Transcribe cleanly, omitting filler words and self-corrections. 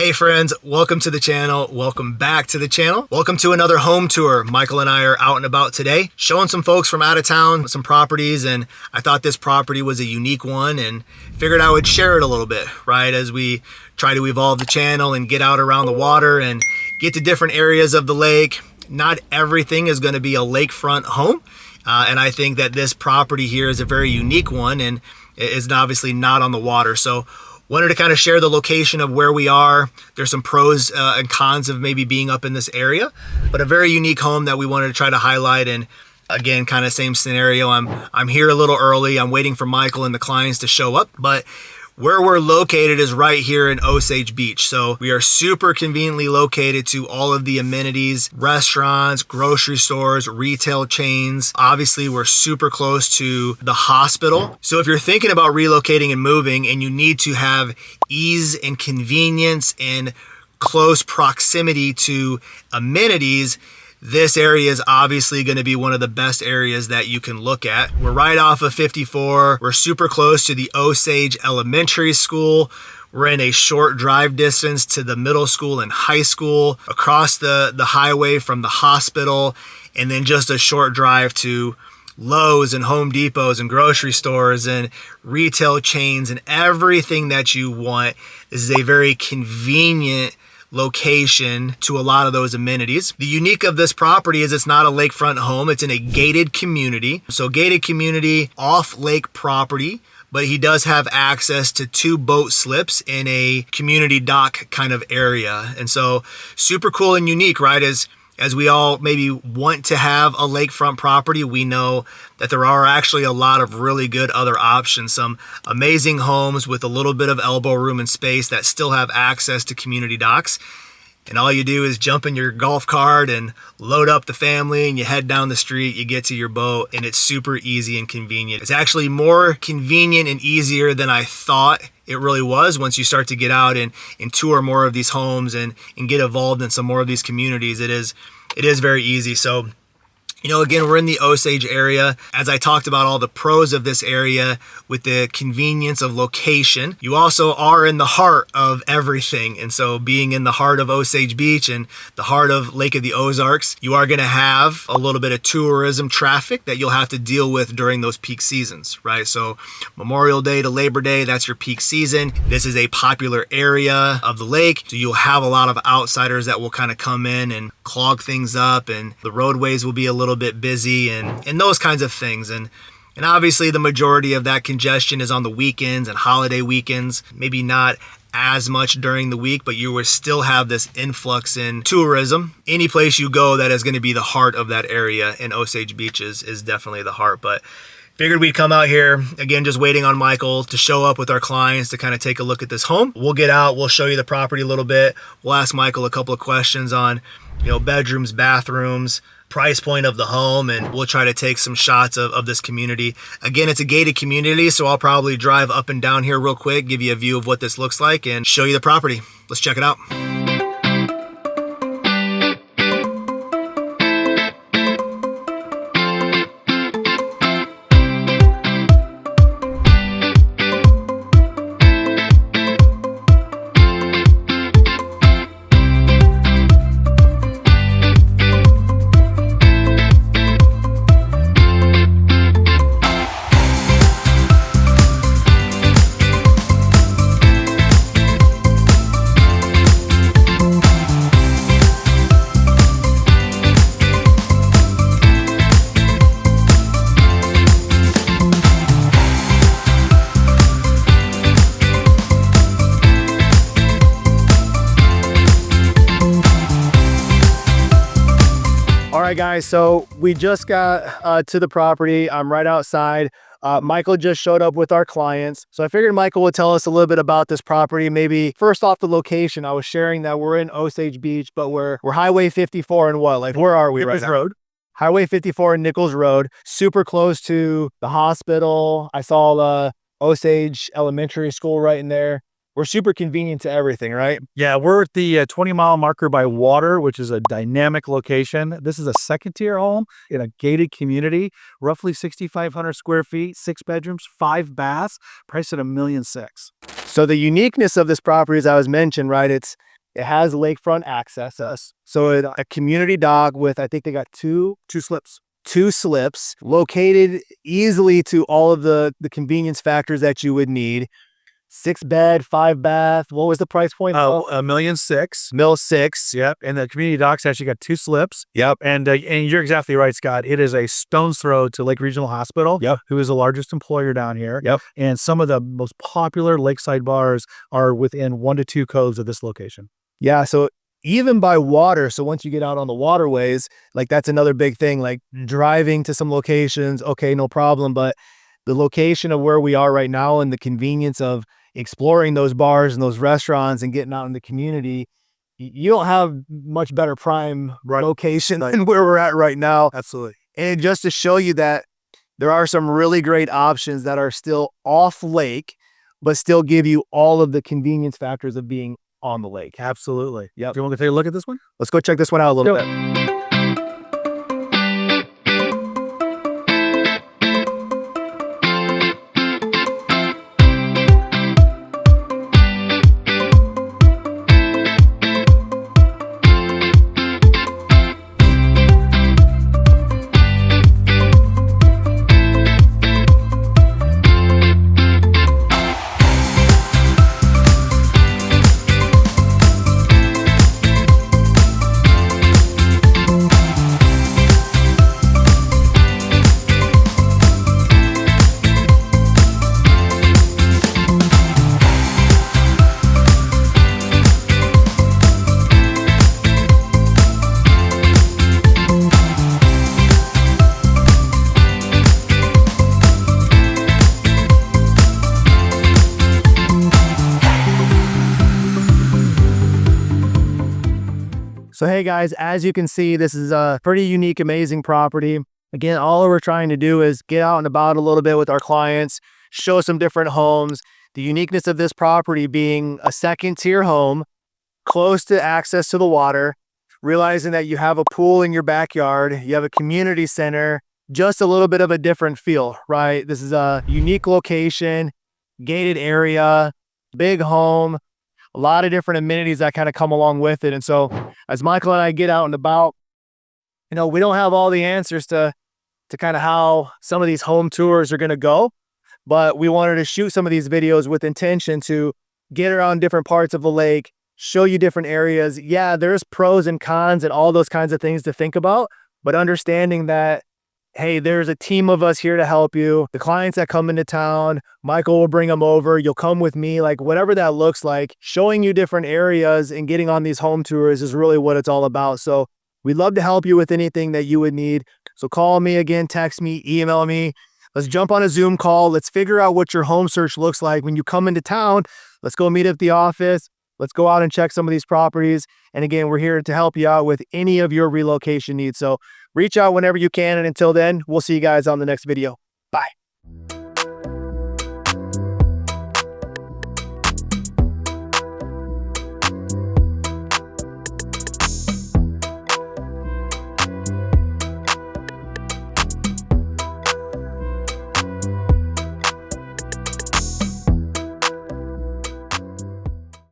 Hey friends, welcome to the channel. Welcome back to the channel. Welcome to another home tour. Michael and I are out and about today, showing some folks from out of town some properties, and I thought this property was a unique one and figured I would share it a little bit, right? As we try to evolve the channel and get out around the water and get to different areas of the lake. Not everything is going to be a lakefront home. And I think that this property here is a very unique one and is obviously not on the water. So wanted to kind of share the location of where we are. There's some pros and cons of maybe being up in this area, but a very unique home that we wanted to try to highlight. And again, kind of same scenario. I'm here a little early. I'm waiting for Michael and the clients to show up, but where we're located is right here in Osage Beach. So we are super conveniently located to all of the amenities, restaurants, grocery stores, retail chains. Obviously, we're super close to the hospital. So if you're thinking about relocating and moving and you need to have ease and convenience and close proximity to amenities, this area is obviously going to be one of the best areas that you can look at. We're right off of 54. We're super close to the Osage Elementary School. We're in a short drive distance to the middle school and high school, across the highway from the hospital, and then just a short drive to Lowe's and Home Depots and grocery stores and retail chains and everything that you want. This is a very convenient location to a lot of those amenities. The unique of this property is it's not a lakefront home. It's in a gated community. So gated community, off lake property, but he does have access to 2 boat slips in a community dock kind of area. And so super cool and unique, right? As we all maybe want to have a lakefront property, we know that there are actually a lot of really good other options. Some amazing homes with a little bit of elbow room and space that still have access to community docks. And all you do is jump in your golf cart and load up the family and you head down the street, you get to your boat, and it's super easy and convenient. It's actually more convenient and easier than I thought it really was once you start to get out and tour more of these homes and get involved in some more of these communities. It is very easy. So, you know, again, we're in the Osage area. As I talked about all the pros of this area with the convenience of location, you also are in the heart of everything. And so being in the heart of Osage Beach and the heart of Lake of the Ozarks, you are going to have a little bit of tourism traffic that you'll have to deal with during those peak seasons, right? So Memorial Day to Labor Day, that's your peak season. This is a popular area of the lake. So you'll have a lot of outsiders that will kind of come in and clog things up, and the roadways will be a little bit busy and those kinds of things. And obviously the majority of that congestion is on the weekends and holiday weekends, maybe not as much during the week, but you will still have this influx in tourism. Any place you go, that is going to be the heart of that area, and Osage Beach is definitely the heart. But figured we'd come out here, again, just waiting on Michael to show up with our clients to kind of take a look at this home. We'll get out, we'll show you the property a little bit. We'll ask Michael a couple of questions on, you know, bedrooms, bathrooms, price point of the home, and we'll try to take some shots of this community. Again, it's a gated community, so I'll probably drive up and down here real quick, give you a view of what this looks like, and show you the property. Let's check it out. All right, guys, so we just got to the property. I'm right outside. Michael just showed up with our clients. So I figured Michael would tell us a little bit about this property. Maybe first off, the location. I was sharing that we're in Osage Beach, but we're Highway 54 and what? Like, where are we right now? Road. Highway 54 and Nichols Road, super close to the hospital. I saw the Osage Elementary School right in there. We're super convenient to everything, right? Yeah, we're at the 20-mile marker by water, which is a dynamic location. This is a second-tier home in a gated community, roughly 6,500 square feet, 6 bedrooms, 5 baths, priced at $1.6 million. So the uniqueness of this property, as I was mentioned, right, it's It has lakefront access. So a community dock with, I think they got two slips located easily to all of the convenience factors that you would need. 6 bed, 5 bath. What was the price point? $1.6 million. $1.6 million. Yep. And the community dock's actually got 2 slips. Yep. And you're exactly right, Scott. It is a stone's throw to Lake Regional Hospital, Yep. who is the largest employer down here. Yep. And some of the most popular lakeside bars are within 1 to 2 coves of this location. Yeah. So even by water, so once you get out on the waterways, like that's another big thing, like driving to some locations, okay, no problem. But the location of where we are right now and the convenience of exploring those bars and those restaurants and getting out in the community, you don't have much better prime location than where we're at right now. Absolutely. And just to show you that there are some really great options that are still off lake, but still give you all of the convenience factors of being on the lake. Absolutely. Yep. Do you want to take a look at this one? Let's go check this one out a little bit. So hey guys, as you can see, this is a pretty unique, amazing property. Again, all we're trying to do is get out and about a little bit with our clients, show some different homes. The uniqueness of this property being a second tier home, close to access to the water, realizing that you have a pool in your backyard, you have a community center, just a little bit of a different feel, right? This is a unique location, gated area, big home, a lot of different amenities that kind of come along with it. And so as Michael and I get out and about, you know, we don't have all the answers to kind of how some of these home tours are going to go, but we wanted to shoot some of these videos with intention to get around different parts of the lake, show you different areas. Yeah, there's pros and cons and all those kinds of things to think about, but understanding that, hey, there's a team of us here to help you. The clients that come into town, Michael will bring them over. You'll come with me, like whatever that looks like. Showing you different areas and getting on these home tours is really what it's all about. So we'd love to help you with anything that you would need. So call me again, text me, email me. Let's jump on a Zoom call. Let's figure out what your home search looks like when you come into town. Let's go meet at the office. Let's go out and check some of these properties. And again, we're here to help you out with any of your relocation needs. So reach out whenever you can. And until then, we'll see you guys on the next video. Bye.